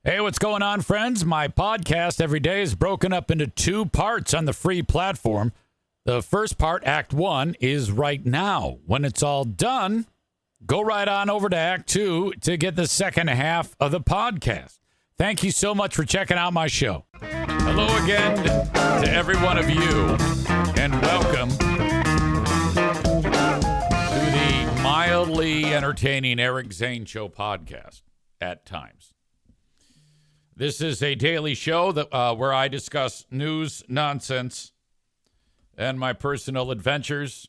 Hey, what's going on, friends? My podcast every day is broken up into two parts on the free platform. The first part, Act 1, is right now. When it's all done, go right on over to Act 2 to get the second half of the podcast. Thank you so much for checking out my show. Hello again to every one of you, and welcome to the mildly entertaining Eric Zane Show podcast at times. This is a daily show that where I discuss news, nonsense, and my personal adventures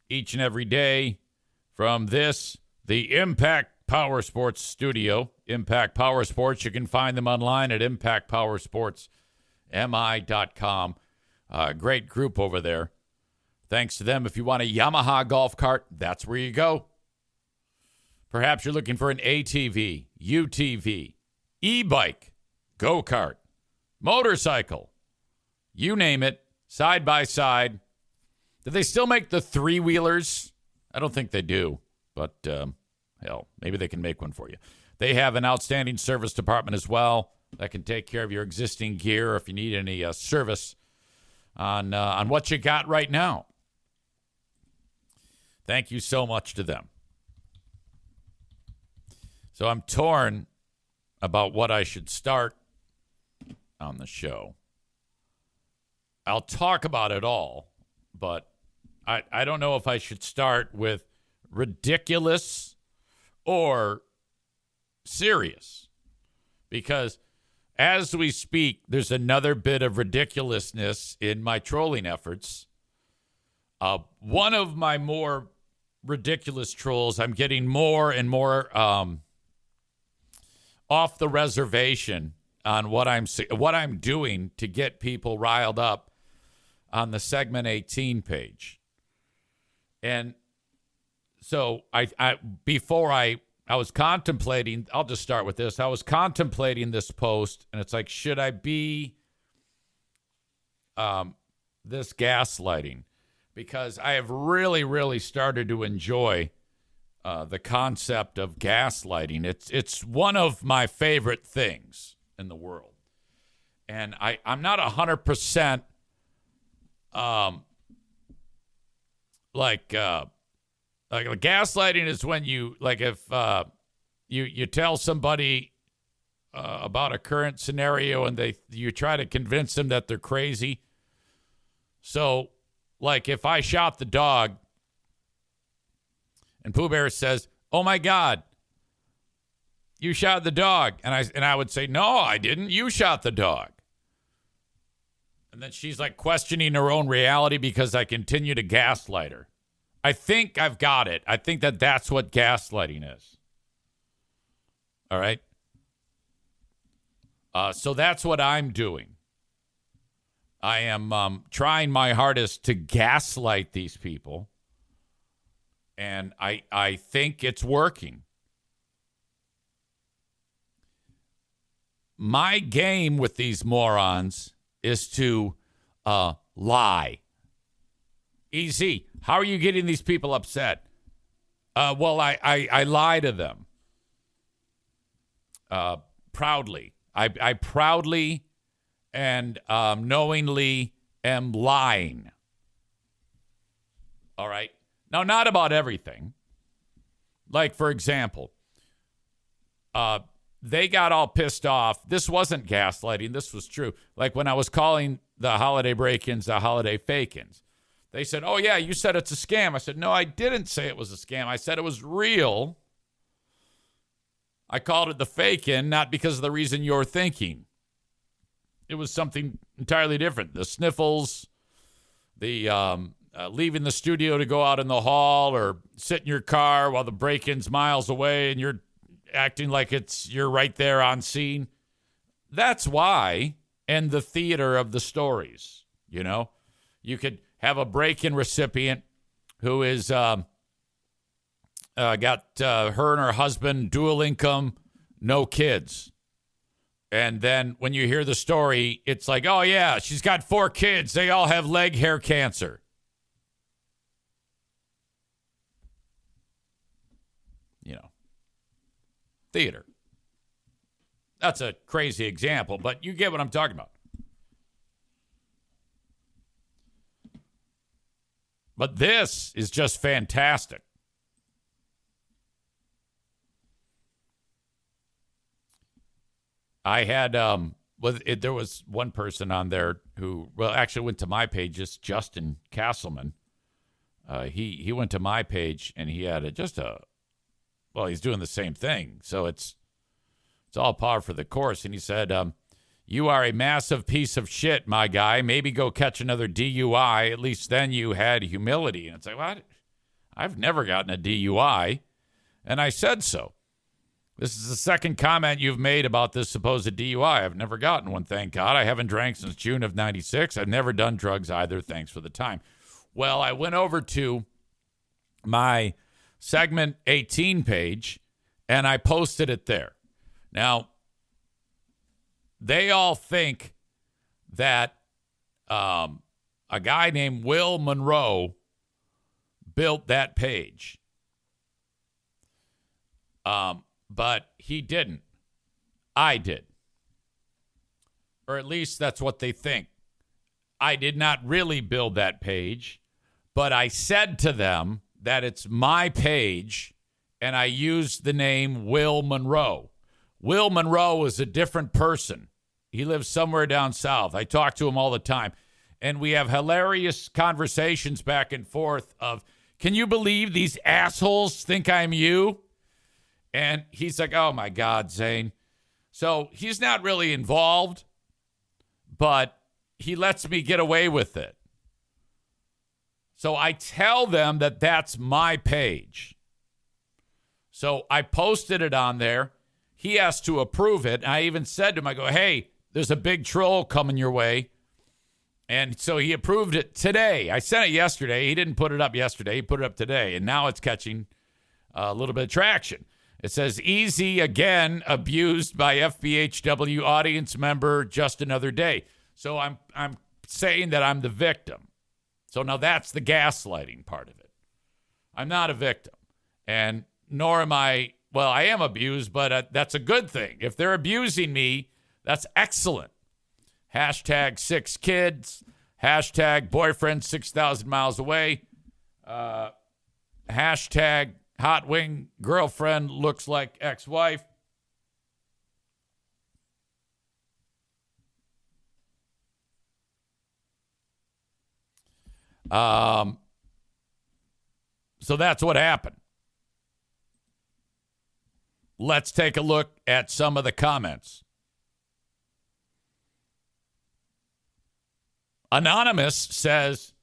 each and every day from the Impact Power Sports studio. Impact Power Sports, you can find them online at impactpowersportsmi.com. Great group over there. Thanks to them. If you want a Yamaha golf cart, that's where you go. Perhaps you're looking for an ATV, UTV, e-bike, go-kart, motorcycle, you name it, side by side. Do they still make the three-wheelers? I don't think they do, but hell, maybe they can make one for you. They have an outstanding service department as well that can take care of your existing gear, or if you need any service on what you got right now. Thank you so much to them. So I'm torn about what I should start on the show. I'll talk about it all, but I don't know if I should start with ridiculous or serious, because as we speak, there's another bit of ridiculousness in my trolling efforts. One of my more ridiculous trolls, I'm getting more and more off the reservation on what I'm doing to get people riled up on the segment 18 page. And so I was contemplating, I'll just start with this. I was contemplating this post, and it's like, should I be this gaslighting? Because I have really, really started to enjoy the concept of gaslighting. It's one of my favorite things in the world. And I'm not 100% like gaslighting is when you, like, if you tell somebody about a current scenario and you try to convince them that they're crazy. So, like, if I shot the dog and Pooh Bear says, "Oh my God, you shot the dog," and I would say, "No, I didn't. You shot the dog." And then she's like questioning her own reality because I continue to gaslight her. I think I've got it. I think that's what gaslighting is. All right. So that's what I'm doing. I am trying my hardest to gaslight these people. And I think it's working. My game with these morons is to lie. Easy. How are you getting these people upset? Well, I lie to them. Proudly. I proudly and knowingly am lying. All right? Now, not about everything. Like, for example, they got all pissed off. This wasn't gaslighting. This was true. Like when I was calling the holiday break-ins the holiday fake-ins. They said, "Oh, yeah, you said it's a scam." I said, "No, I didn't say it was a scam. I said it was real. I called it the fake-in, not because of the reason you're thinking. It was something entirely different. The sniffles, the leaving the studio to go out in the hall or sit in your car while the break-in's miles away and you're acting like you're right there on scene. That's why. And the theater of the stories, you know. You could have a break-in recipient who is got her and her husband, dual income, no kids. And then when you hear the story, it's like, oh, yeah, she's got 4 kids. They all have leg hair cancer. You know, theater. That's a crazy example, but you get what I'm talking about. But this is just fantastic. I had there was one person on there who actually went to my page. Just Justin Castleman. He went to my page and he had he's doing the same thing. So it's all par for the course. And he said, "You are a massive piece of shit, my guy. Maybe go catch another DUI. At least then you had humility." And it's like, what? I've never gotten a DUI, and I said so. This is the second comment you've made about this supposed DUI. I've never gotten one, thank God. I haven't drank since June of 96. I've never done drugs either, thanks for the time. Well, I went over to my segment 18 page, and I posted it there. Now, they all think that a guy named Will Monroe built that page. But he didn't. I did. Or at least that's what they think. I did not really build that page, but I said to them that it's my page, and I used the name Will Monroe. Will Monroe is a different person. He lives somewhere down south. I talk to him all the time, and we have hilarious conversations back and forth of, can you believe these assholes think I'm you? And he's like, oh, my God, Zane. So he's not really involved, but he lets me get away with it. So I tell them that that's my page. So I posted it on there. He has to approve it. And I even said to him, I go, hey, there's a big troll coming your way. And so he approved it today. I sent it yesterday. He didn't put it up yesterday. He put it up today. And now it's catching a little bit of traction. It says, easy again, abused by FBHW audience member just another day. So I'm saying that I'm the victim. So now that's the gaslighting part of it. I'm not a victim. And nor am I, well, I am abused, but that's a good thing. If they're abusing me, that's excellent. Hashtag 6 kids. Hashtag boyfriend 6,000 miles away. Hashtag hot wing girlfriend looks like ex-wife. So that's what happened. Let's take a look at some of the comments. Anonymous says,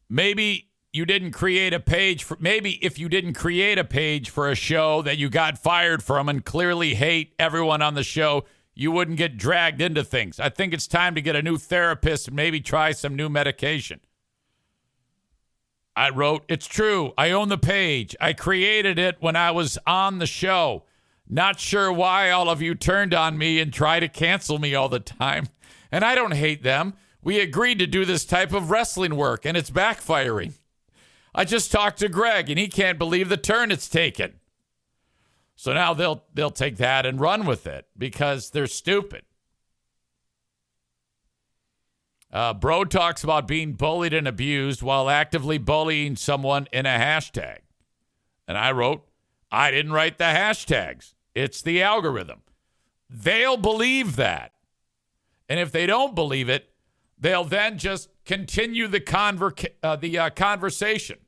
maybe you didn't create a page for, maybe if you didn't create a page for a show that you got fired from and clearly hate everyone on the show, you wouldn't get dragged into things. I think it's time to get a new therapist and maybe try some new medication. I wrote, it's true. I own the page. I created it when I was on the show. Not sure why all of you turned on me and try to cancel me all the time. And I don't hate them. We agreed to do this type of wrestling work, and it's backfiring. I just talked to Greg, and he can't believe the turn it's taken. So now they'll take that and run with it because they're stupid. Bro talks about being bullied and abused while actively bullying someone in a hashtag. And I wrote, I didn't write the hashtags. It's the algorithm. They'll believe that. And if they don't believe it, they'll then just continue the conversation.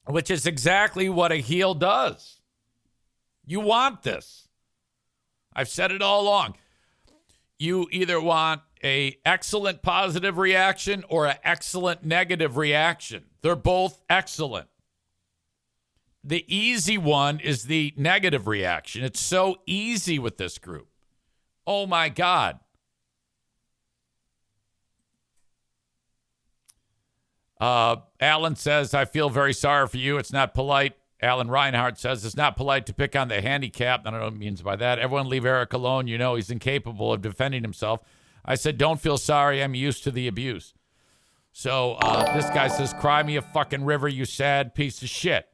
Which is exactly what a heel does. You want this. I've said it all along. You either want an excellent positive reaction or an excellent negative reaction. They're both excellent. The easy one is the negative reaction. It's so easy with this group. Oh, my God. Alan says, I feel very sorry for you. It's not polite. Alan Reinhardt says, it's not polite to pick on the handicapped. I don't know what he means by that. Everyone leave Eric alone. You know he's incapable of defending himself. I said, don't feel sorry. I'm used to the abuse. So this guy says, cry me a fucking river, you sad piece of shit.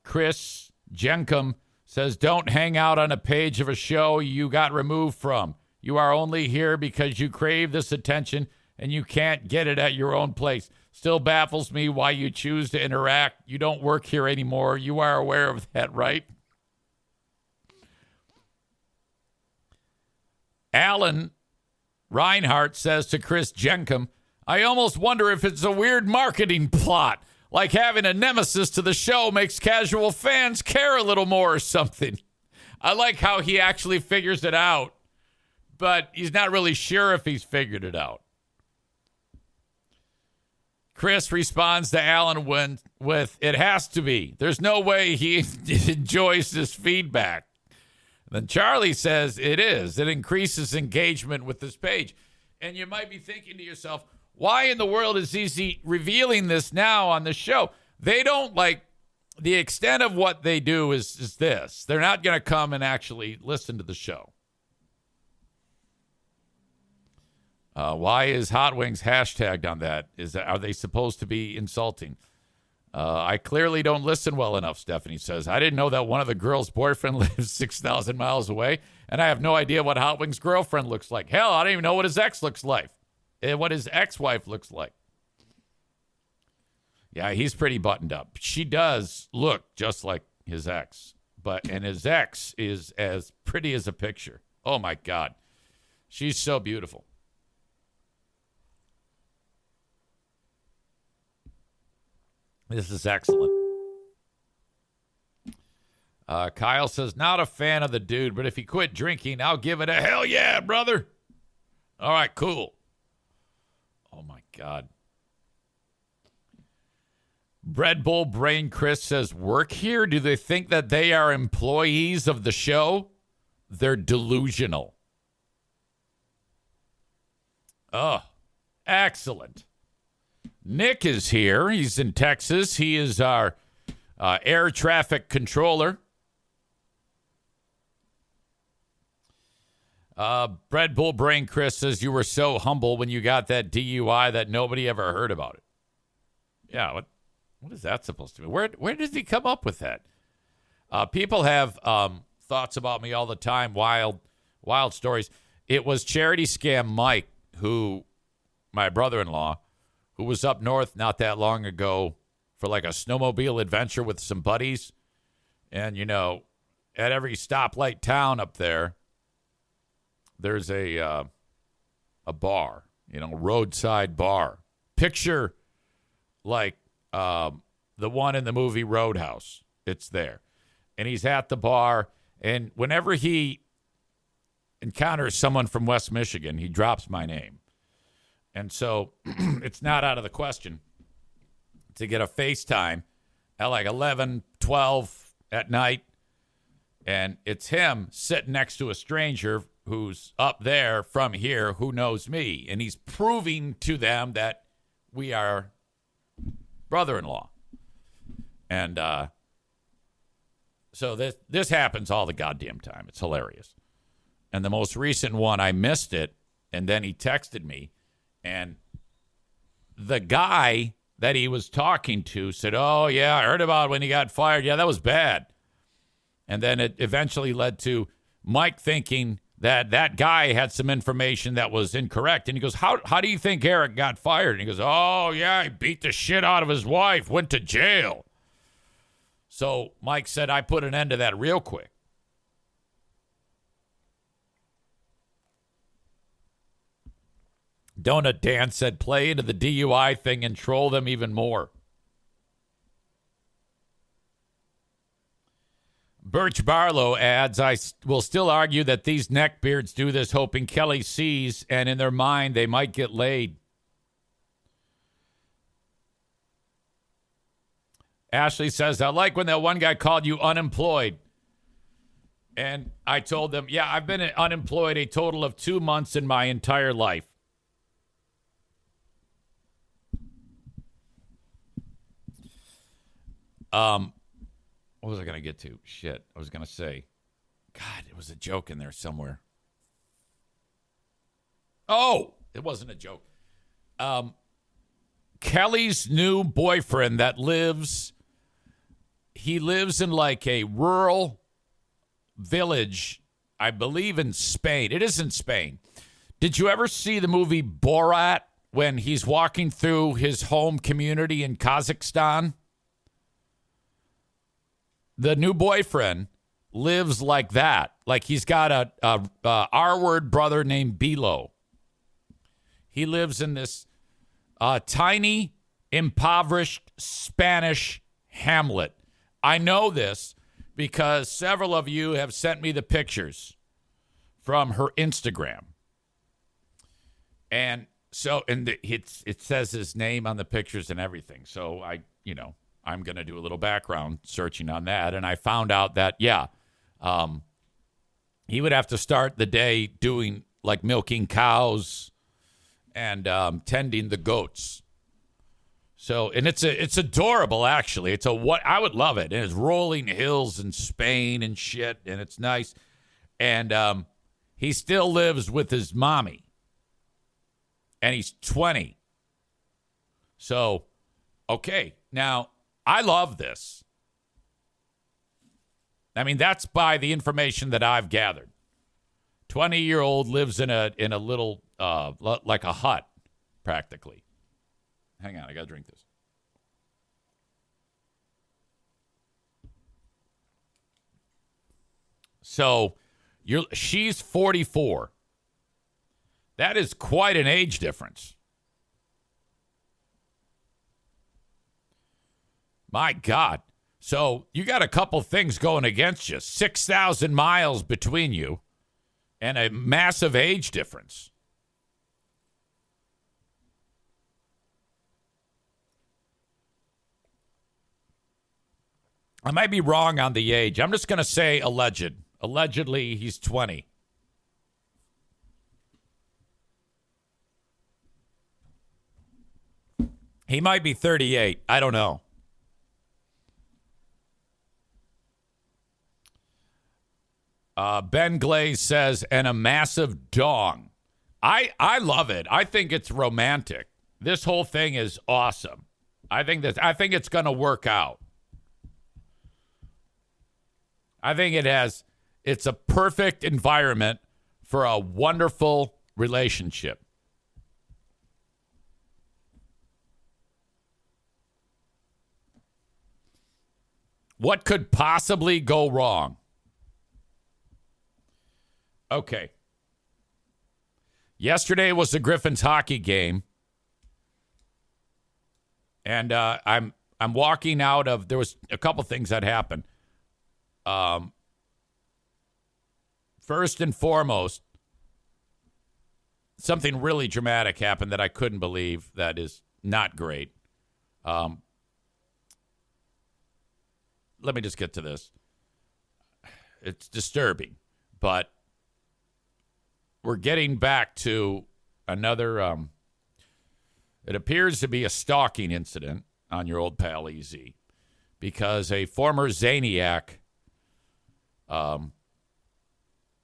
Chris Jenkum says, don't hang out on a page of a show you got removed from. You are only here because you crave this attention and you can't get it at your own place. Still baffles me why you choose to interact. You don't work here anymore. You are aware of that, right? Alan Reinhardt says to Chris Jenkum, I almost wonder if it's a weird marketing plot, like having a nemesis to the show makes casual fans care a little more or something. I like how he actually figures it out, but he's not really sure if he's figured it out. Chris responds to Alan with, it has to be. There's no way he enjoys this feedback. Then Charlie says it is. It increases engagement with this page. And you might be thinking to yourself, why in the world is he revealing this now on the show? They don't the extent of what they do is this. They're not going to come and actually listen to the show. Why is Hot Wings hashtagged on that? Are they supposed to be insulting? I clearly don't listen well enough, Stephanie says. I didn't know that one of the girls' boyfriend lives 6,000 miles away, and I have no idea what Hot Wings' girlfriend looks like. Hell, I don't even know what his ex looks like, and what his ex-wife looks like. Yeah, he's pretty buttoned up. She does look just like his ex, and his ex is as pretty as a picture. Oh, my God. She's so beautiful. This is excellent. Kyle says, not a fan of the dude, but if he quit drinking, I'll give it a hell yeah, brother. All right, cool. Oh, my God. Bread Bull Brain Chris says, work here? Do they think that they are employees of the show? They're delusional. Oh, excellent. Nick is here. He's in Texas. He is our air traffic controller. Bread Bull Brain Chris says, you were so humble when you got that DUI that nobody ever heard about it. Yeah, what is that supposed to be? Where did he come up with that? People have thoughts about me all the time, wild stories. It was Charity Scam Mike, my brother-in-law, who was up north not that long ago for like a snowmobile adventure with some buddies. And, at every stoplight town up there's a bar, roadside bar. Picture like the one in the movie Roadhouse. It's there. And he's at the bar. And whenever he encounters someone from West Michigan, he drops my name. And so it's not out of the question to get a FaceTime at like 11, 12 at night. And it's him sitting next to a stranger who's up there from here who knows me. And he's proving to them that we are brother-in-law. And so this happens all the goddamn time. It's hilarious. And the most recent one, I missed it. And then he texted me. And the guy that he was talking to said, oh, yeah, I heard about when he got fired. Yeah, that was bad. And then it eventually led to Mike thinking that guy had some information that was incorrect. And he goes, how do you think Eric got fired? And he goes, oh, yeah, he beat the shit out of his wife, went to jail. So Mike said, I put an end to that real quick. Donut Dan said, play into the DUI thing and troll them even more. Birch Barlow adds, I will still argue that these neckbeards do this hoping Kelly sees, and in their mind they might get laid. Ashley says, I like when that one guy called you unemployed. And I told them, yeah, I've been unemployed a total of 2 months in my entire life. What was I going to get to? Shit. I was going to say, God, it was a joke in there somewhere. Oh, it wasn't a joke. Kelly's new boyfriend he lives in like a rural village, I believe in Spain. It is in Spain. Did you ever see the movie Borat when he's walking through his home community in Kazakhstan? The new boyfriend lives like that. Like he's got a R-word brother named Bilo. He lives in this tiny, impoverished Spanish hamlet. I know this because several of you have sent me the pictures from her Instagram. And so, it says his name on the pictures and everything. So I'm going to do a little background searching on that. And I found out that, he would have to start the day doing like milking cows and tending the goats. So, and it's adorable, actually. I would love it. And it's rolling hills in Spain and shit. And it's nice. And he still lives with his mommy. And he's 20. So, okay. Now, I love this. I mean, that's by the information that I've gathered. 20-year-old lives in a little, like a hut, practically. Hang on, I got to drink this. So, she's 44. That is quite an age difference. My God. So you got a couple things going against you. 6,000 miles between you and a massive age difference. I might be wrong on the age. I'm just going to say alleged. Allegedly, he's 20. He might be 38. I don't know. Ben Glaze says, and a massive dong. I love it. I think it's romantic. This whole thing is awesome. I think it's going to work out. I think it's a perfect environment for a wonderful relationship. What could possibly go wrong? Okay. Yesterday was the Griffins hockey game. And I'm walking out of, there was a couple things that happened. First and foremost, something really dramatic happened that I couldn't believe. That is not great. Let me just get to this. It's disturbing, but we're getting back to another, it appears to be a stalking incident on your old pal EZ, because a former Zaniac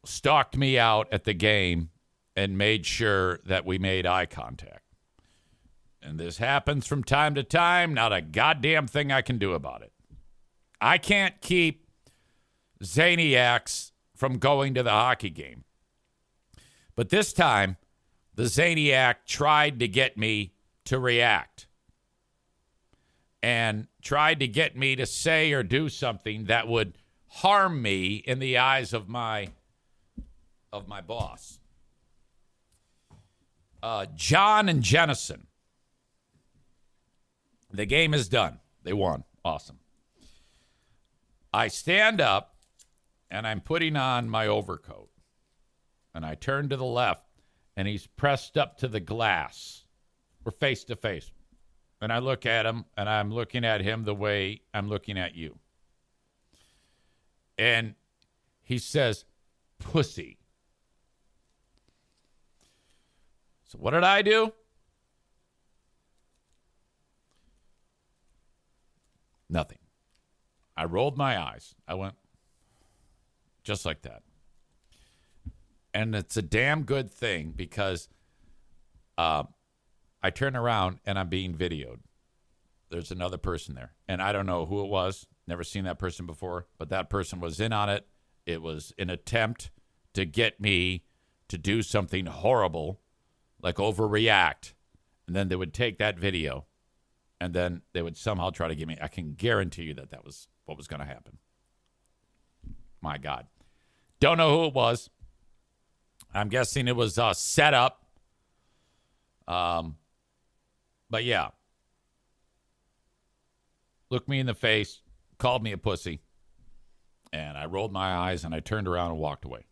stalked me out at the game and made sure that we made eye contact. And this happens from time to time. Not a goddamn thing I can do about it. I can't keep Zaniacs from going to the hockey game. But this time, the Zaniac tried to get me to react and tried to get me to say or do something that would harm me in the eyes of my boss. John and Jennison. The game is done. They won. Awesome. I stand up, and I'm putting on my overcoat. And I turn to the left, and he's pressed up to the glass. We're face to face. And I look at him, and I'm looking at him the way I'm looking at you. And he says, pussy. So what did I do? Nothing. I rolled my eyes. I went just like that. And it's a damn good thing because I turn around and I'm being videoed. There's another person there. And I don't know who it was. Never seen that person before. But that person was in on it. It was an attempt to get me to do something horrible, like overreact. And then they would take that video. And then they would somehow try to get me. I can guarantee you that that was what was going to happen. My God. Don't know who it was. I'm guessing it was set up. But yeah. Looked me in the face, called me a pussy, and I rolled my eyes and I turned around and walked away.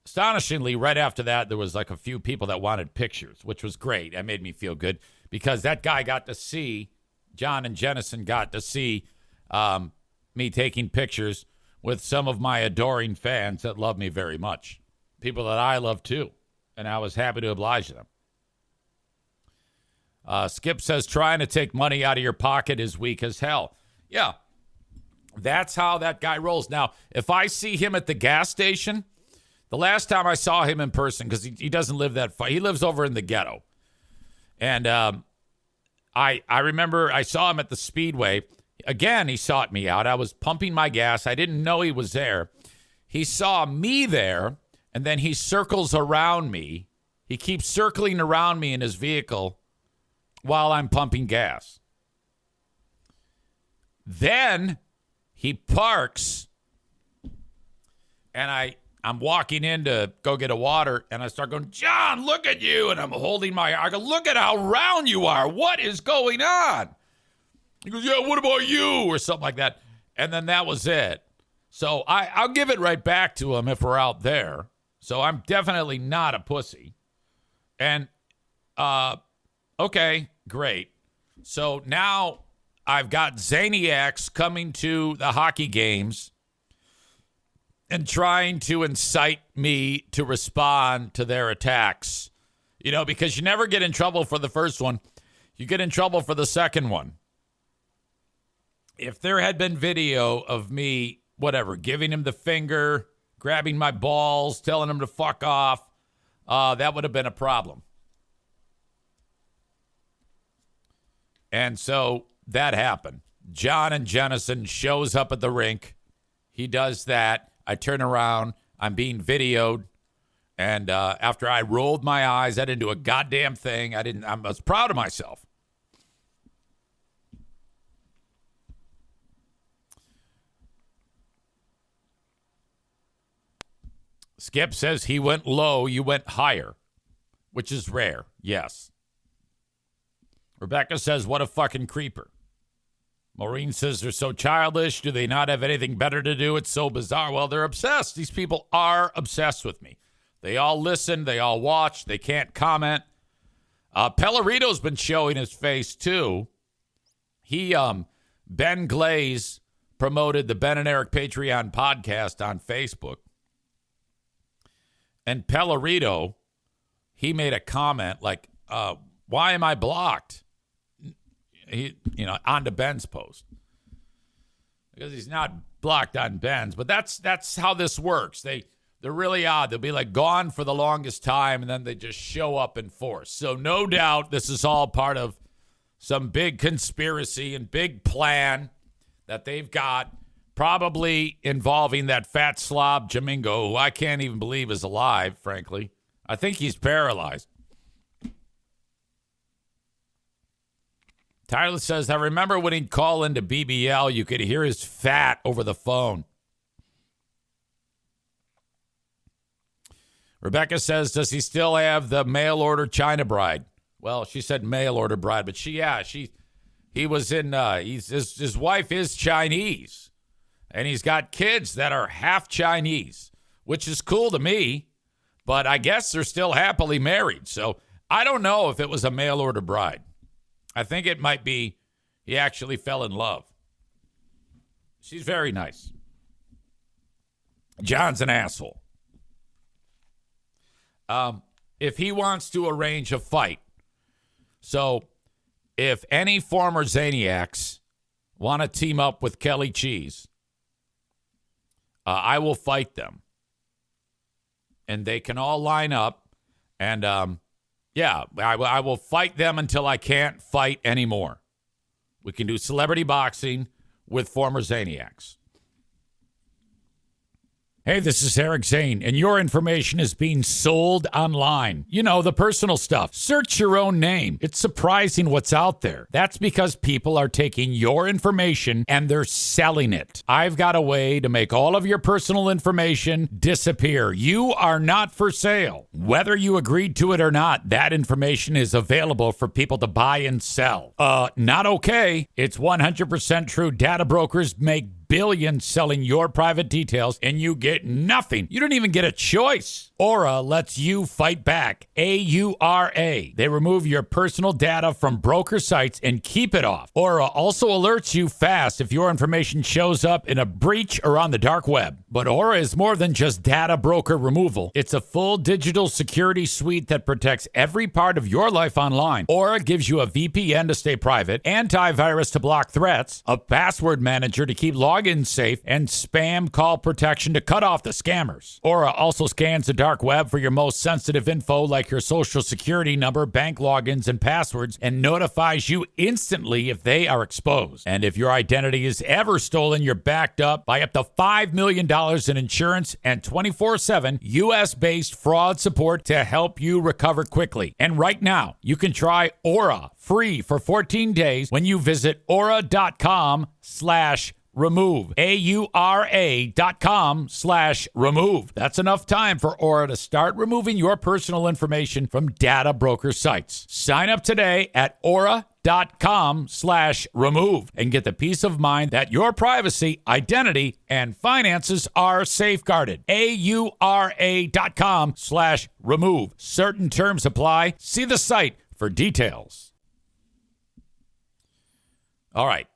Astonishingly, right after that, there was like a few people that wanted pictures, which was great. That made me feel good because that guy got to see, John and Jennison got to see me taking pictures with some of my adoring fans that love me very much. People that I love too. And I was happy to oblige them. Skip says, trying to take money out of your pocket is weak as hell. Yeah, that's how that guy rolls. Now, if I see him at the gas station, the last time I saw him in person, because he doesn't live that far. He lives over in the ghetto. And I remember I saw him at the Speedway. Again, he sought me out. I was pumping my gas. I didn't know he was there. He saw me there, and then he circles around me. He keeps circling around me in his vehicle while I'm pumping gas. Then he parks, and I'm walking in to go get a water, and I start going, John, look at you. And I'm holding I go, look at how round you are. What is going on? He goes, yeah, what about you? Or something like that. And then that was it. So I'll give it right back to him if we're out there. So I'm definitely not a pussy. And, okay, great. So now I've got Zaniacs coming to the hockey games and trying to incite me to respond to their attacks. You know, because you never get in trouble for the first one. You get in trouble for the second one. If there had been video of me, whatever, giving him the finger, grabbing my balls, telling him to fuck off, that would have been a problem. And so that happened. John and Jennison shows up at the rink. He does that. I turn around. I'm being videoed. And after I rolled my eyes, I didn't do a goddamn thing. I was proud of myself. Skip says he went low, you went higher, which is rare. Yes. Rebecca says, what a fucking creeper. Maureen says they're so childish. Do they not have anything better to do? It's so bizarre. Well, they're obsessed. These people are obsessed with me. They all listen. They all watch. They can't comment. Pellerito's been showing his face, too. Ben Glaze promoted the Ben and Eric Patreon podcast on Facebook. And Pellerito, he made a comment like, why am I blocked? Onto Ben's post. Because he's not blocked on Ben's. But that's how this works. They're really odd. They'll be like gone for the longest time, and then they just show up in force. So no doubt this is all part of some big conspiracy and big plan that they've got, probably involving that fat slob Jamingo, who I can't even believe is alive, frankly. I think he's paralyzed. Tyler says, I remember when he'd call into BBL, you could hear his fat over the phone. Rebecca says, does he still have the mail order China bride? Well, she said mail order bride, but he was in, his wife is Chinese. And he's got kids that are half Chinese, which is cool to me, but I guess they're still happily married. So I don't know if it was a mail order bride. I think it might be he actually fell in love. She's very nice. John's an asshole. If he wants to arrange a fight, so if any former Zaniacs want to team up with Kelly Cheese, I will fight them. And they can all line up, And, yeah, I will fight them until I can't fight anymore. We can do celebrity boxing with former Zaniacs. Hey, this is Eric Zane, and your information is being sold online. You know, the personal stuff. Search your own name. It's surprising what's out there. That's because people are taking your information and they're selling it. I've got a way to make all of your personal information disappear. You are not for sale. Whether you agreed to it or not, that information is available for people to buy and sell. Not okay. It's 100% true. Data brokers make billions selling your private details, and you get nothing. You don't even get a choice. Aura lets you fight back. AURA. They remove your personal data from broker sites and keep it off. Aura also alerts you fast if your information shows up in a breach or on the dark web. But Aura is more than just data broker removal. It's a full digital security suite that protects every part of your life online. Aura gives you a VPN to stay private, antivirus to block threats, a password manager to keep logins safe, and spam call protection to cut off the scammers. Aura also scans the dark web for your most sensitive info like your social security number, bank logins, and passwords, and notifies you instantly if they are exposed. And if your identity is ever stolen, you're backed up by up to $5 million in insurance and 24/7 U.S.-based fraud support to help you recover quickly. And right now, you can try Aura free for 14 days when you visit aura.com/remove. AURA.com/remove. That's enough time for Aura to start removing your personal information from data broker sites. Sign up today at aura.com/remove and get the peace of mind that your privacy, identity, and finances are safeguarded. AURA.com/remove. Certain terms apply. See the site for details. All right.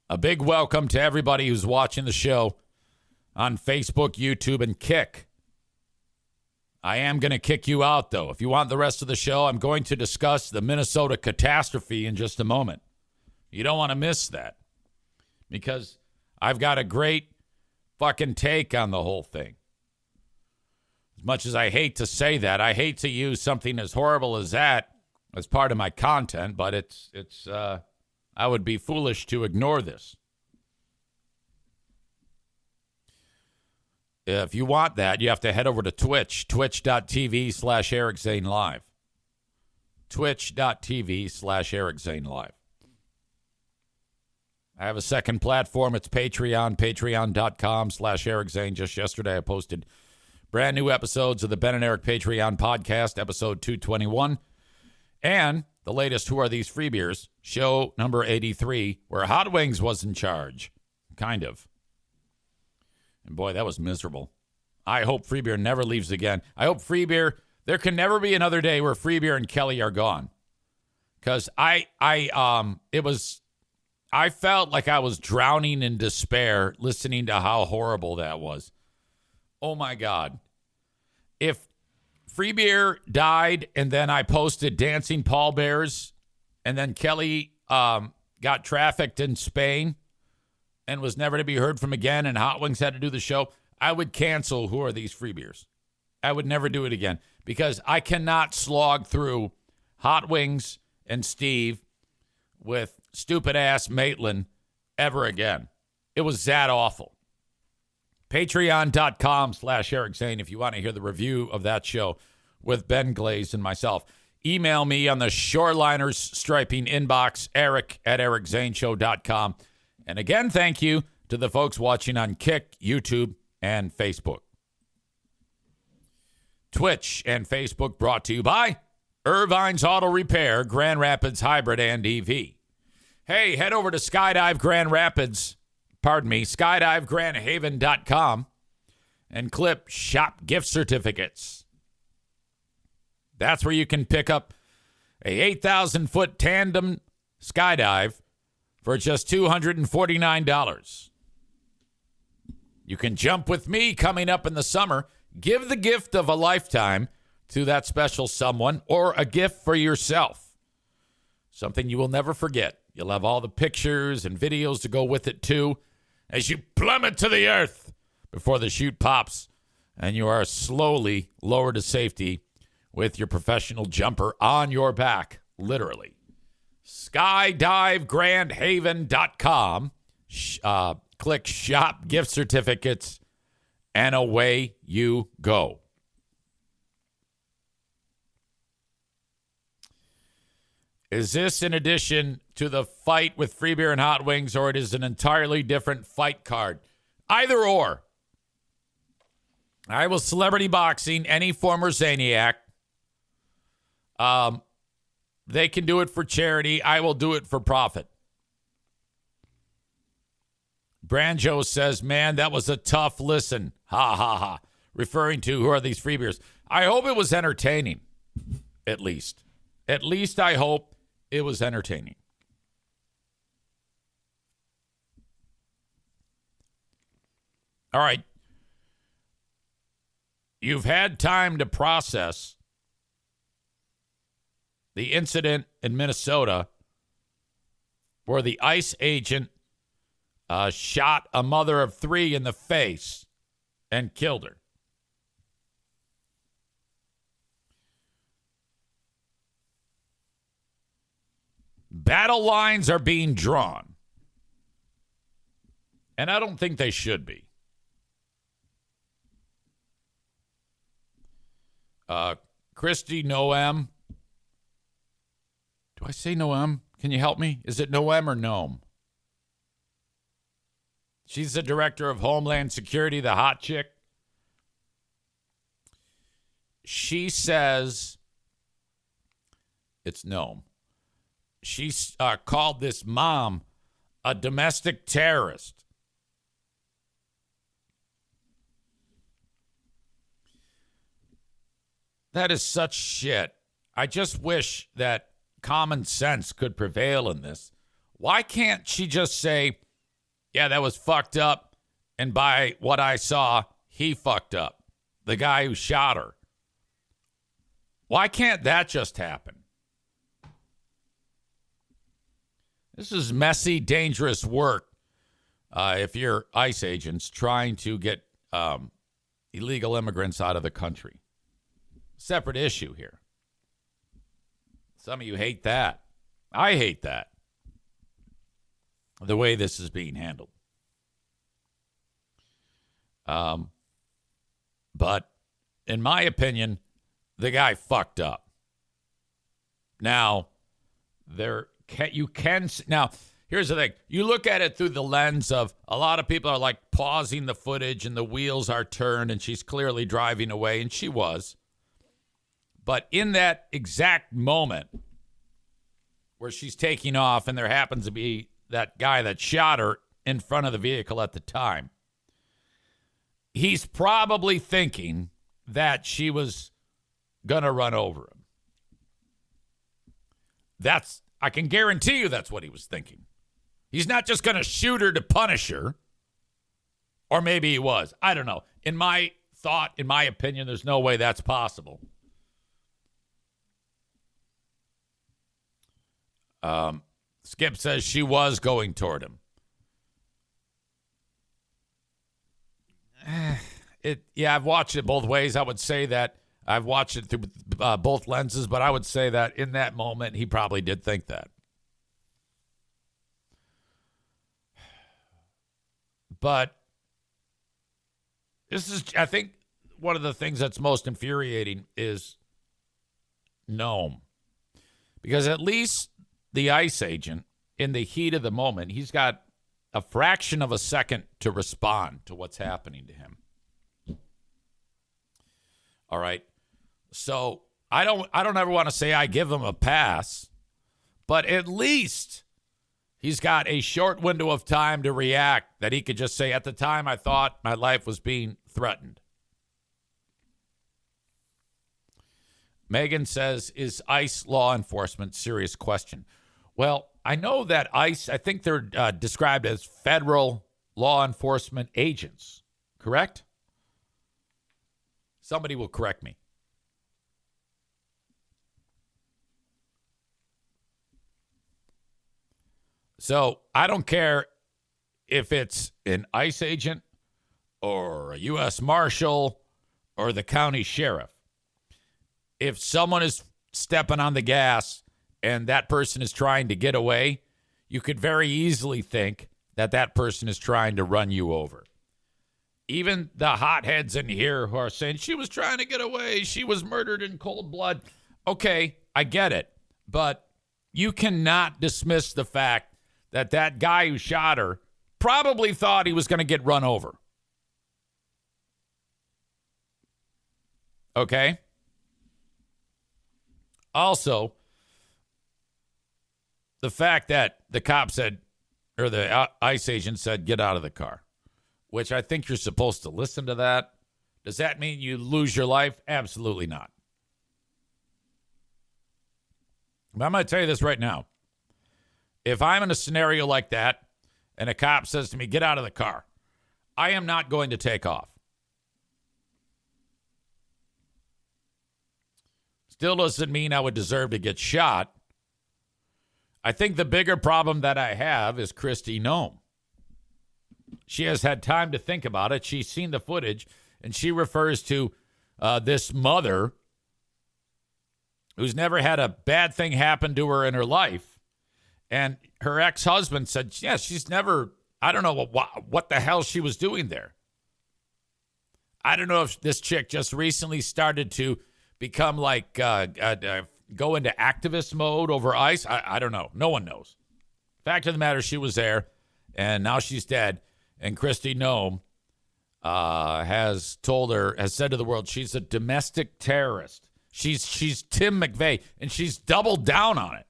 A big welcome to everybody who's watching the show on Facebook, YouTube, and Kick. I am going to kick you out, though. If you want the rest of the show, I'm going to discuss the Minnesota catastrophe in just a moment. You don't want to miss that because I've got a great fucking take on the whole thing. As much as I hate to say that, I hate to use something as horrible as that as part of my content, but it's I would be foolish to ignore this. If you want that, you have to head over to Twitch, twitch.tv/Eric Zane Live. Twitch.tv/Eric Zane Live. I have a second platform. It's Patreon, patreon.com/Eric Zane. Just yesterday, I posted brand new episodes of the Ben and Eric Patreon podcast, episode 221. And the latest Who Are These Free Beers, show number 83, where Hot Wings was in charge. Kind of. And boy, that was miserable. I hope Free Beer never leaves again. I hope Free Beer, there can never be another day where Free Beer and Kelly are gone. Because I felt like I was drowning in despair listening to how horrible that was. Oh my God. If Free Beer died, and then I posted Dancing Pallbearers, and then Kelly got trafficked in Spain and was never to be heard from again, and Hot Wings had to do the show, I would cancel Who Are These Free Beers. I would never do it again because I cannot slog through Hot Wings and Steve with stupid-ass Maitland ever again. It was that awful. Patreon.com/Eric Zane if you want to hear the review of that show with Ben Glaze and myself. Email me on the Shoreliners Striping inbox, eric@ericzaneshow.com. And again, thank you to the folks watching on Kick, YouTube, and Facebook. Twitch and Facebook brought to you by Irvine's Auto Repair, Grand Rapids Hybrid and EV. Hey, head over to skydivegrandhaven.com and clip Shop Gift Certificates. That's where you can pick up a 8,000-foot tandem skydive for just $249. You can jump with me coming up in the summer. Give the gift of a lifetime to that special someone or a gift for yourself. Something you will never forget. You'll have all the pictures and videos to go with it, too, as you plummet to the earth before the chute pops and you are slowly lowered to safety with your professional jumper on your back, literally. SkydiveGrandhaven.com. Click Shop Gift Certificates, and away you go. Is this in addition to the fight with free beer and hot wings, or it is an entirely different fight card? Either or. I will celebrity boxing any former Zaniac. They can do it for charity. I will do it for profit. Branjo says, man, that was a tough listen. Ha, ha, ha. Referring to who are these free beers. I hope it was entertaining, at least. At least I hope it was entertaining. All right. You've had time to process the incident in Minnesota where the ICE agent shot a mother of 3 in the face and killed her. Battle lines are being drawn. And I don't think they should be. Christy Noem. Do I say Noem? Can you help me? Is it Noem or Noem? She's the director of Homeland Security, the hot chick. She says it's Noem. She called this mom a domestic terrorist. That is such shit. I just wish that common sense could prevail in this. Why can't she just say, yeah, that was fucked up, and by what I saw, he fucked up, the guy who shot her? Why can't that just happen? This is messy, dangerous work if you're ICE agents trying to get illegal immigrants out of the country. Separate issue here. Some of you hate that. I hate that. The way this is being handled. But in my opinion, the guy fucked up. Now, now, here's the thing. You look at it through the lens of a lot of people are like pausing the footage and the wheels are turned and she's clearly driving away, and she was. But in that exact moment where she's taking off and there happens to be that guy that shot her in front of the vehicle at the time, he's probably thinking that she was going to run over him. I can guarantee you that's what he was thinking. He's not just going to shoot her to punish her. Or maybe he was. I don't know. In my opinion, there's no way that's possible. Skip says she was going toward him. I've watched it both ways. I would say that I've watched it through both lenses, but I would say that in that moment, he probably did think that. But this is, I think, one of the things that's most infuriating is Noam. Because at least the ICE agent, in the heat of the moment, he's got a fraction of a second to respond to what's happening to him. All right. So I don't ever want to say I give him a pass, but at least he's got a short window of time to react that he could just say, at the time I thought my life was being threatened. Megan says, is ICE law enforcement? Serious question. Well, I know that ICE, I think they're described as federal law enforcement agents, correct? Somebody will correct me. So I don't care if it's an ICE agent or a U.S. Marshal or the county sheriff. if someone is stepping on the gas and that person is trying to get away, you could very easily think that that person is trying to run you over. Even the hotheads in here who are saying, she was trying to get away, she was murdered in cold blood. Okay, I get it. But you cannot dismiss the fact that that guy who shot her probably thought he was going to get run over. Okay? Also, the fact that the cop said, or the ICE agent said, get out of the car, which I think you're supposed to listen to that. Does that mean you lose your life? Absolutely not. But I'm going to tell you this right now. If I'm in a scenario like that and a cop says to me, get out of the car, I am not going to take off. Still doesn't mean I would deserve to get shot. I think the bigger problem that I have is Kristi Noem. She has had time to think about it. She's seen the footage, and she refers to this mother who's never had a bad thing happen to her in her life. And her ex-husband said, yeah, she's never, I don't know what the hell she was doing there. I don't know if this chick just recently started to become like, go into activist mode over ICE. I don't know. No one knows. Fact of the matter, she was there, and now she's dead. And Kristi Noem has said to the world, she's a domestic terrorist. She's Tim McVeigh, and she's doubled down on it.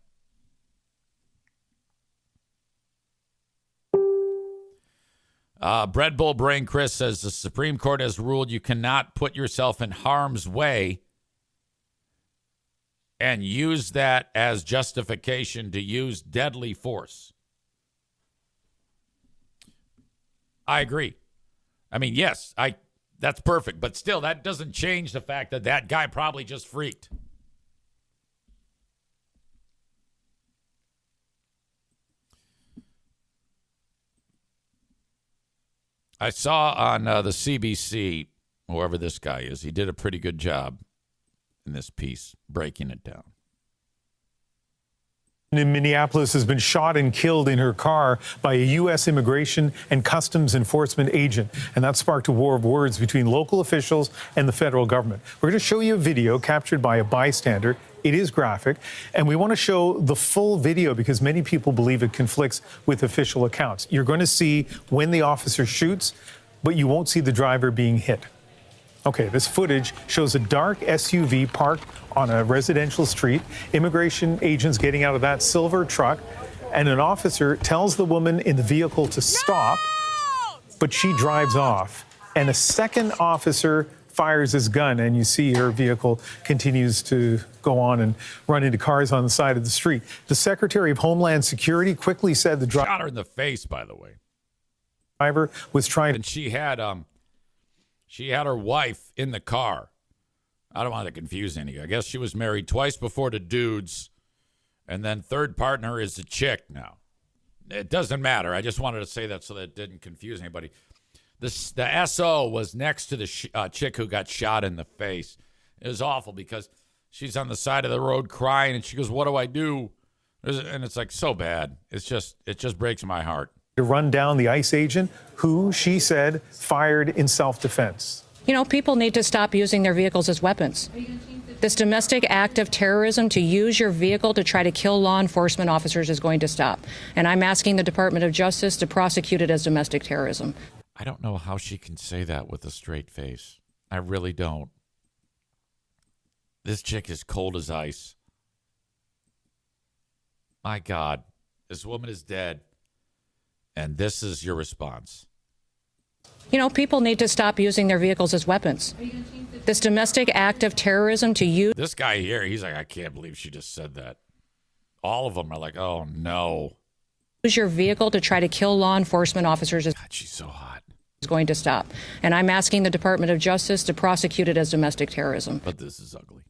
Bread Bull Brain Chris says the Supreme Court has ruled you cannot put yourself in harm's way and use that as justification to use deadly force. I agree. I mean, yes, that's perfect. But still, that doesn't change the fact that that guy probably just freaked. I saw on the CBC, whoever this guy is, he did a pretty good job in this piece, breaking it down. In Minneapolis has been shot and killed in her car by a U.S. Immigration and Customs Enforcement agent. And that sparked a war of words between local officials and the federal government. We're going to show you a video captured by a bystander. It is graphic. And we want to show the full video because many people believe it conflicts with official accounts. You're going to see when the officer shoots, but you won't see the driver being hit. Okay, this footage shows a dark SUV parked on a residential street, immigration agents getting out of that silver truck, and an officer tells the woman in the vehicle to stop, but she drives off. And a second officer fires his gun, and you see her vehicle continues to go on and run into cars on the side of the street. The Secretary of Homeland Security quickly said the driver... Shot her in the face, by the way. ...driver was trying... And she had her wife in the car. I don't want to confuse any. I guess she was married twice before to dudes, and then third partner is a chick now. It doesn't matter. I just wanted to say that so that it didn't confuse anybody. The SO was next to the chick who got shot in the face. It was awful because she's on the side of the road crying, and she goes, "What do I do?" And it's like so bad. It just breaks my heart. To run down the ICE agent who, she said, fired in self-defense. You know, people need to stop using their vehicles as weapons. This domestic act of terrorism to use your vehicle to try to kill law enforcement officers is going to stop. And I'm asking the Department of Justice to prosecute it as domestic terrorism. I don't know how she can say that with a straight face. I really don't. This chick is cold as ice. My God, this woman is dead. And this is your response. You know, people need to stop using their vehicles as weapons. This domestic act of terrorism to use... This guy here, he's like, I can't believe she just said that. All of them are like, oh, no. Use your vehicle to try to kill law enforcement officers is... God, she's so hot. ...is going to stop. And I'm asking the Department of Justice to prosecute it as domestic terrorism. But this is ugly.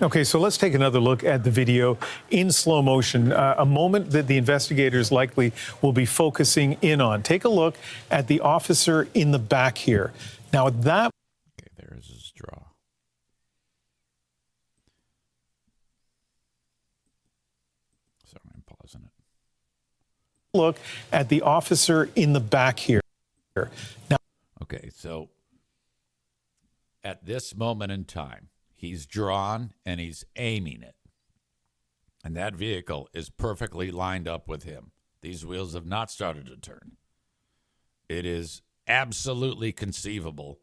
Okay, so let's take another look at the video in slow motion, a moment that the investigators likely will be focusing in on. Take a look at the officer in the back here. Now, that... Okay, there is his draw. look at the officer in the back here. Now, okay, so at this moment in time, he's drawn and he's aiming it. And that vehicle is perfectly lined up with him. These wheels have not started to turn. It is absolutely conceivable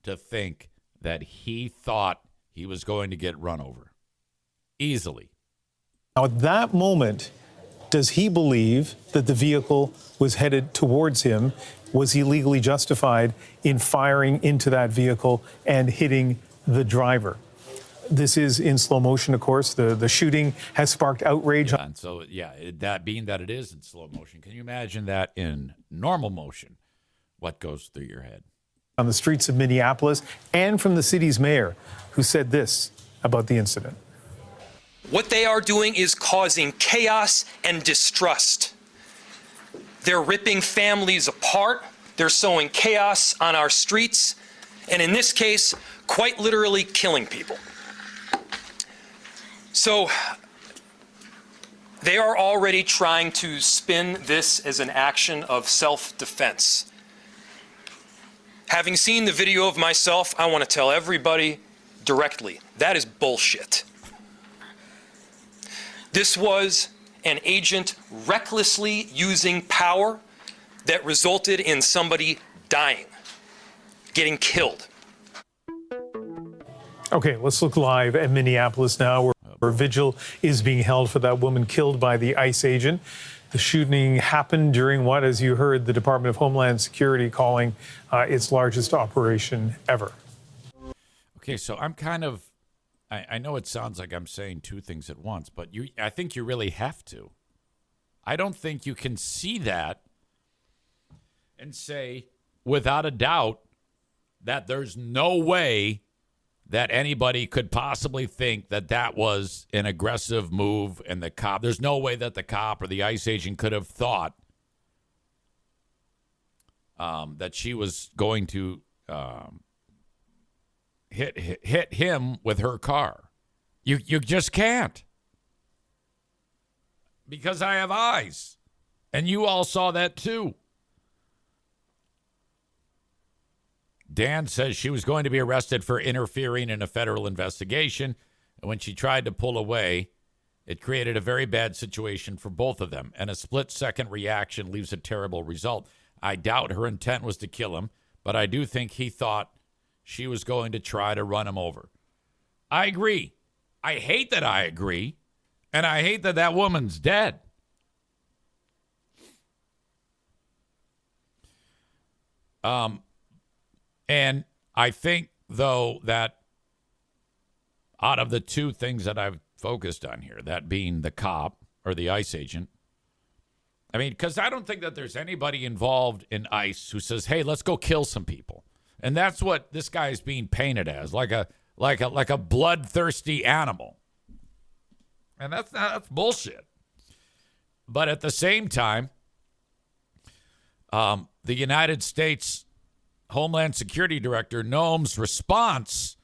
to think that he thought he was going to get run over. Easily. now at that moment, does he believe that the vehicle was headed towards him? Was he legally justified in firing into that vehicle and hitting the driver? This is in slow motion, of course. The shooting has sparked outrage. Yeah, and so, that being that it is in slow motion, can you imagine that in normal motion? What goes through your head? On the streets of Minneapolis, and from the city's mayor, who said this about the incident. What they are doing is causing chaos and distrust. They're ripping families apart. They're sowing chaos on our streets. And in this case, quite literally killing people. So they are already trying to spin this as an action of self-defense. Having seen the video of myself, I want to tell everybody directly, that is bullshit. This was an agent recklessly using power that resulted in somebody dying, getting killed. Okay, let's look live at Minneapolis now, where a vigil is being held for that woman killed by the ICE agent. The shooting happened during what, as you heard, the Department of Homeland Security calling its largest operation ever. Okay, so I'm kind of, I know it sounds like I'm saying two things at once, but I think you really have to. I don't think you can see that and say, without a doubt, that there's no way that anybody could possibly think that that was an aggressive move, and the cop, there's no way that the cop or the ICE agent could have thought that she was going to hit him with her car. You just can't. Because I have eyes. And you all saw that too. Dan says she was going to be arrested for interfering in a federal investigation. And when she tried to pull away, it created a very bad situation for both of them. And a split-second reaction leaves a terrible result. I doubt her intent was to kill him, but I do think he thought she was going to try to run him over. I agree. I hate that I agree. And I hate that that woman's dead. And I think, though, that out of the two things that I've focused on here, that being the cop or the ICE agent, I mean, because I don't think that there's anybody involved in ICE who says, hey, let's go kill some people. And that's what this guy is being painted as, like a bloodthirsty animal. And that's bullshit. But at the same time, the United States Homeland Security Director Noam's response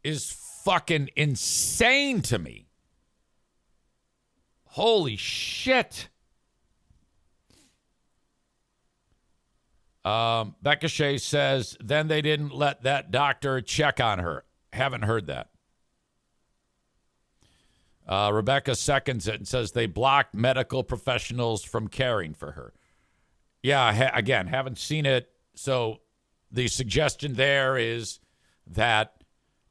is fucking insane to me. Holy shit. Becca Shea says, then they didn't let that doctor check on her. Haven't heard that. Rebecca seconds it and says they blocked medical professionals from caring for her. Yeah, again, haven't seen it. So the suggestion there is that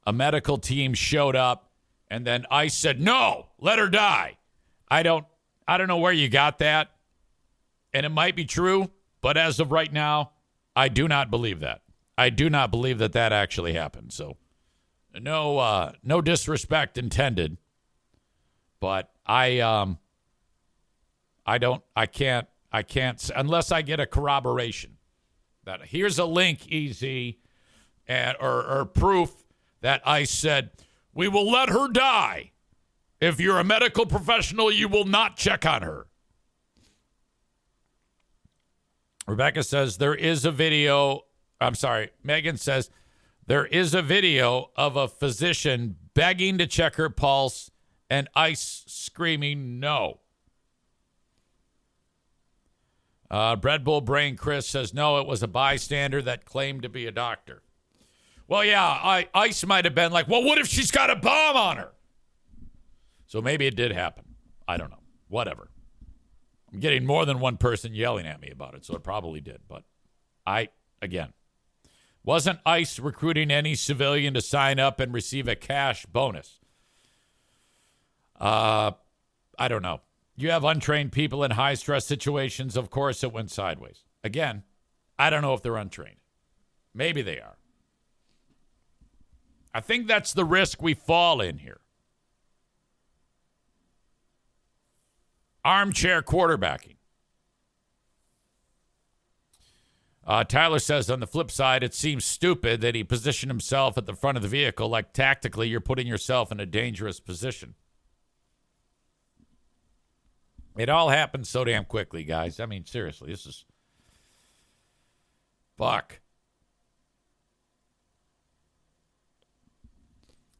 a medical team showed up and then ICE said, no, let her die. I don't know where you got that. And it might be true, but as of right now, I do not believe that. I do not believe that that actually happened. So no disrespect intended, but I can't, unless I get a corroboration that here's a link, EZ, or proof that ICE said, we will let her die. If you're a medical professional, you will not check on her. Rebecca says there is a video. I'm sorry. Megan says there is a video of a physician begging to check her pulse and ICE screaming no. Bread Bull Brain Chris says, no, it was a bystander that claimed to be a doctor. Well, yeah, ICE might have been like, well, what if she's got a bomb on her? So maybe it did happen. I don't know. Whatever. I'm getting more than one person yelling at me about it, so it probably did. But again, wasn't ICE recruiting any civilian to sign up and receive a cash bonus? I don't know. You have untrained people in high-stress situations. Of course, it went sideways. Again, I don't know if they're untrained. Maybe they are. I think that's the risk we fall in here. Armchair quarterbacking. Tyler says, on the flip side, it seems stupid that he positioned himself at the front of the vehicle. Like, tactically, you're putting yourself in a dangerous position. It all happened so damn quickly, guys. I mean, seriously, this is... Fuck.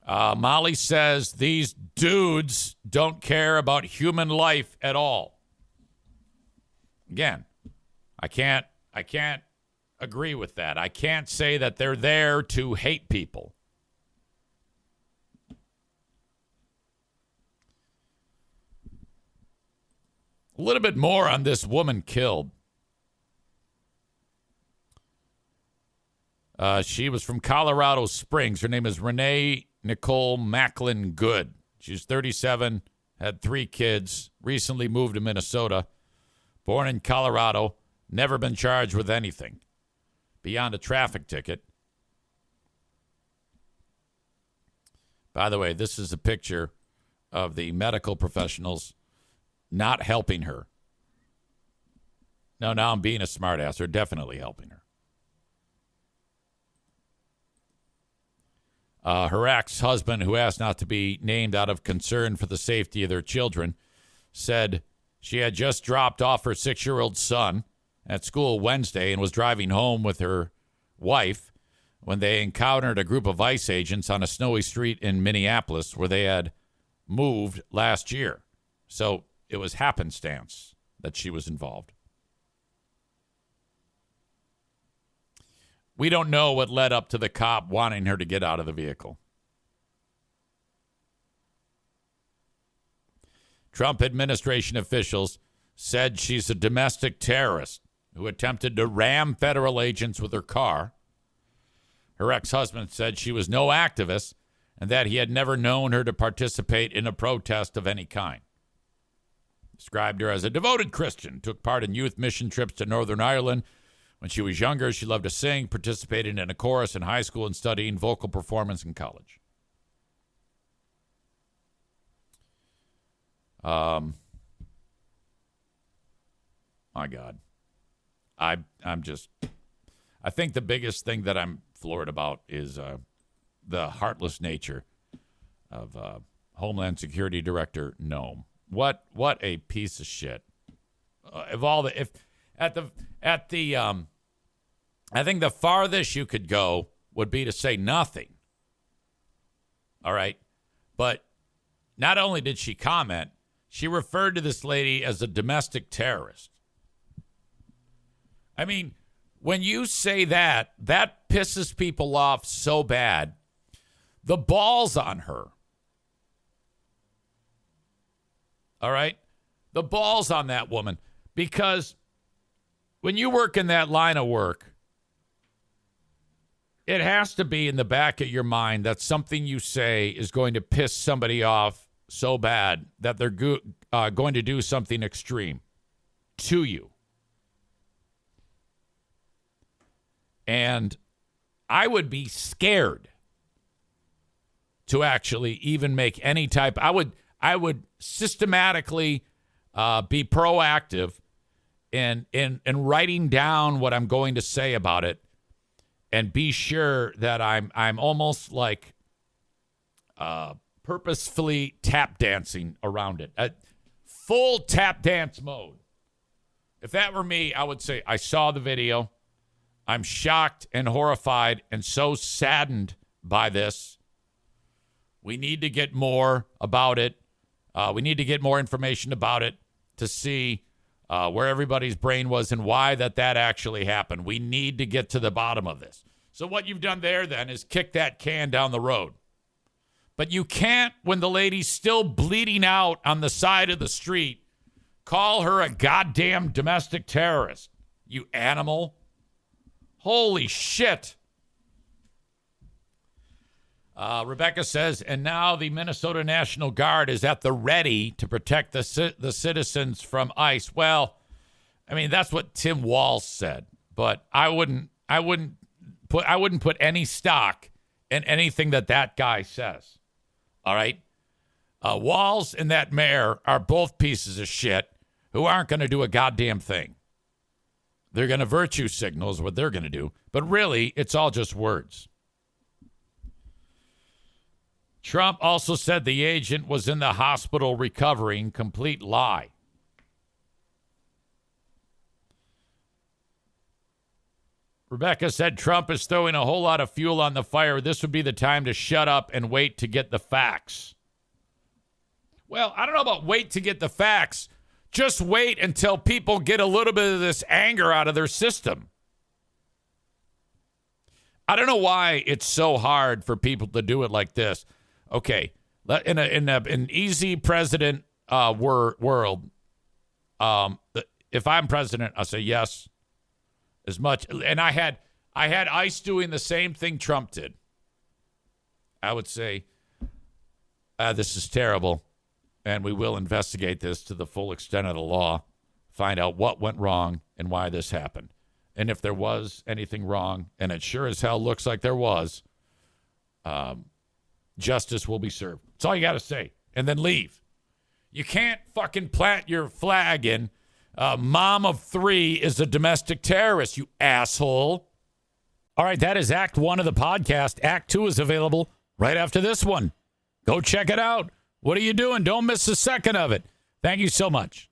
Molly says, these dudes don't care about human life at all. Again, I can't agree with that. I can't say that they're there to hate people. A little bit more on this woman killed. She was from Colorado Springs. Her name is Renee Nicole Macklin Good. She's 37, had 3 kids, recently moved to Minnesota, born in Colorado, never been charged with anything beyond a traffic ticket. By the way, this is a picture of the medical professionals not helping her. No, now I'm being a smartass. They're definitely helping her. Her ex-husband, who asked not to be named out of concern for the safety of their children, said she had just dropped off her 6-year-old son at school Wednesday and was driving home with her wife when they encountered a group of ICE agents on a snowy street in Minneapolis where they had moved last year. So it was happenstance that she was involved. We don't know what led up to the cop wanting her to get out of the vehicle. Trump administration officials said she's a domestic terrorist who attempted to ram federal agents with her car. Her ex-husband said she was no activist and that he had never known her to participate in a protest of any kind. Described her as a devoted Christian, took part in youth mission trips to Northern Ireland. When she was younger, she loved to sing, participated in a chorus in high school, and studying vocal performance in college. My God. I think the biggest thing that I'm floored about is the heartless nature of Homeland Security Director Noem. What a piece of shit. I think the farthest you could go would be to say nothing. All right. But not only did she comment, she referred to this lady as a domestic terrorist. I mean, when you say that, that pisses people off so bad. The ball's on her. All right? The ball's on that woman. Because when you work in that line of work, it has to be in the back of your mind that something you say is going to piss somebody off so bad that they're going to do something extreme to you. And I would be scared to actually even make any type. I would systematically be proactive in writing down what I'm going to say about it, and be sure that I'm almost like purposefully tap dancing around it. Full tap dance mode. If that were me, I would say, I saw the video. I'm shocked and horrified and so saddened by this. We need to get more about it. We need to get more information about it to see where everybody's brain was and why that actually happened. We need to get to the bottom of this. So what you've done there then is kick that can down the road. But you can't, when the lady's still bleeding out on the side of the street, call her a goddamn domestic terrorist, you animal. Holy shit. Rebecca says, and now the Minnesota National Guard is at the ready to protect the citizens from ICE. Well, I mean, that's what Tim Walz said, but I wouldn't put any stock in anything that guy says. All right. Walz and that mayor are both pieces of shit who aren't going to do a goddamn thing. They're going to virtue signal is what they're going to do. But really, it's all just words. Trump also said the agent was in the hospital recovering. Complete lie. Rebecca said Trump is throwing a whole lot of fuel on the fire. This would be the time to shut up and wait to get the facts. Well, I don't know about wait to get the facts. Just wait until people get a little bit of this anger out of their system. I don't know why it's so hard for people to do it like this. Okay, in an easy president world, if I'm president, I'll say yes. As much, and I had ICE doing the same thing Trump did. I would say, this is terrible, and we will investigate this to the full extent of the law, find out what went wrong and why this happened. And if there was anything wrong, and it sure as hell looks like there was, justice will be served. That's all you got to say, and then leave. You can't fucking plant your flag in. Mom of 3 is a domestic terrorist, you asshole. All right, that is Act 1 of the podcast. Act 2 is available right after this one. Go check it out. What are you doing? Don't miss a second of it. Thank you so much.